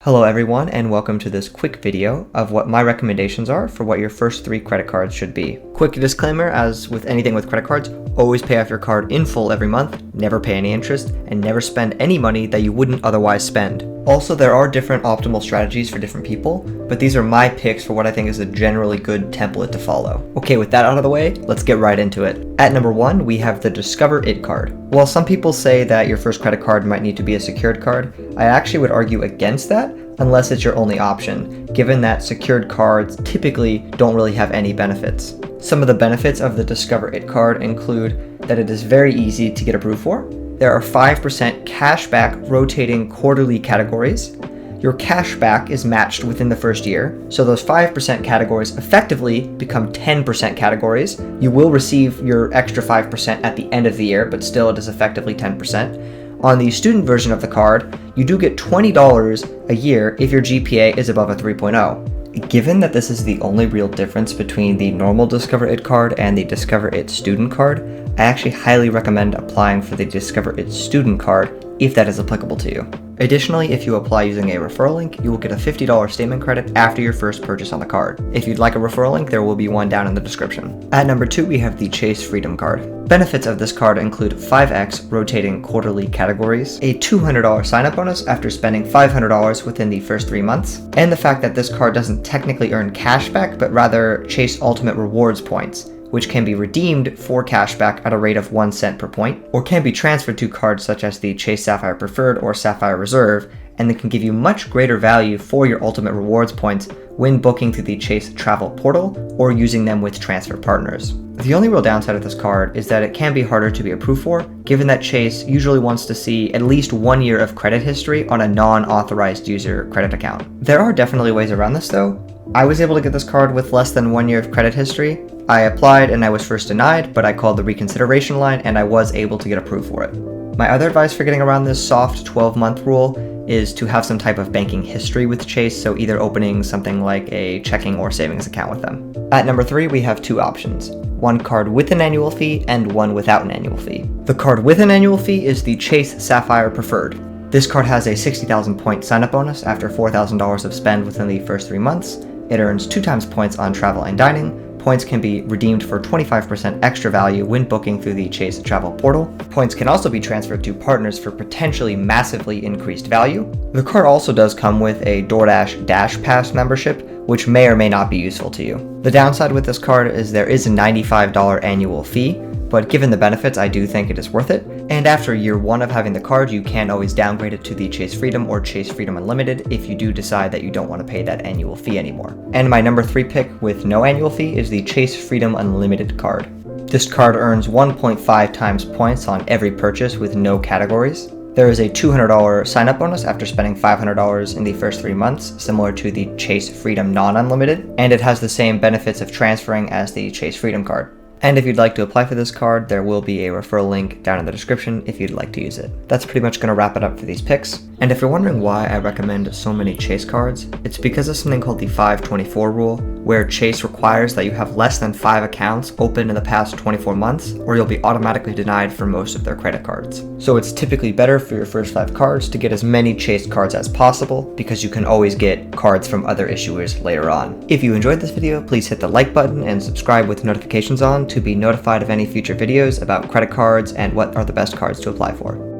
Hello everyone, and welcome to this quick video of what my recommendations are for what your first 3 credit cards should be. Quick disclaimer, as with anything with credit cards, always pay off your card in full every month, never pay any interest, and never spend any money that you wouldn't otherwise spend. Also, there are different optimal strategies for different people, but these are my picks for what I think is a generally good template to follow. Okay, with that out of the way, let's get right into it. At number 1, we have the Discover It card. While some people say that your first credit card might need to be a secured card, I actually would argue against that unless it's your only option, given that secured cards typically don't really have any benefits. Some of the benefits of the Discover It card include that it is very easy to get approved for. There are 5% cashback rotating quarterly categories. Your cashback is matched within the first year, so those 5% categories effectively become 10% categories. You will receive your extra 5% at the end of the year, but still it is effectively 10%. On the student version of the card, you do get $20 a year if your GPA is above a 3.0. Given that this is the only real difference between the normal Discover It card and the Discover It student card, I actually highly recommend applying for the Discover It student card if that is applicable to you. Additionally, if you apply using a referral link, you will get a $50 statement credit after your first purchase on the card. If you'd like a referral link, there will be one down in the description. At number 2, we have the Chase Freedom card. Benefits of this card include 5x rotating quarterly categories, a $200 sign-up bonus after spending $500 within the first 3 months, and the fact that this card doesn't technically earn cashback, but rather Chase Ultimate Rewards points, which can be redeemed for cashback at a rate of 1 cent per point, or can be transferred to cards such as the Chase Sapphire Preferred or Sapphire Reserve, and they can give you much greater value for your Ultimate Rewards points when booking through the Chase Travel Portal or using them with transfer partners. The only real downside of this card is that it can be harder to be approved for, given that Chase usually wants to see at least 1 year of credit history on a non-authorized user credit account. There are definitely ways around this though. I was able to get this card with less than 1 year of credit history. I applied and I was first denied, but I called the reconsideration line and I was able to get approved for it. My other advice for getting around this soft 12-month rule is to have some type of banking history with Chase, so either opening something like a checking or savings account with them. At number 3, we have 2 options. One card with an annual fee and one without an annual fee. The card with an annual fee is the Chase Sapphire Preferred. This card has a 60,000 point sign-up bonus after $4,000 of spend within the first 3 months. It earns 2 times points on travel and dining. Points can be redeemed for 25% extra value when booking through the Chase Travel Portal. Points can also be transferred to partners for potentially massively increased value. The card also does come with a DoorDash Dash Pass membership, which may or may not be useful to you. The downside with this card is there is a $95 annual fee, but given the benefits, I do think it is worth it. And after year 1 of having the card, you can always downgrade it to the Chase Freedom or Chase Freedom Unlimited if you do decide that you don't want to pay that annual fee anymore. And my number 3 pick with no annual fee is the Chase Freedom Unlimited card. This card earns 1.5 times points on every purchase with no categories. There is a $200 sign-up bonus after spending $500 in the first 3 months, similar to the Chase Freedom Non-Unlimited, and it has the same benefits of transferring as the Chase Freedom card. And if you'd like to apply for this card, there will be a referral link down in the description if you'd like to use it. That's pretty much going to wrap it up for these picks. And if you're wondering why I recommend so many Chase cards, it's because of something called the 524 rule, where Chase requires that you have less than 5 accounts open in the past 24 months, or you'll be automatically denied for most of their credit cards. So it's typically better for your first 5 cards to get as many Chase cards as possible, because you can always get cards from other issuers later on. If you enjoyed this video, please hit the like button and subscribe with notifications on to be notified of any future videos about credit cards and what are the best cards to apply for.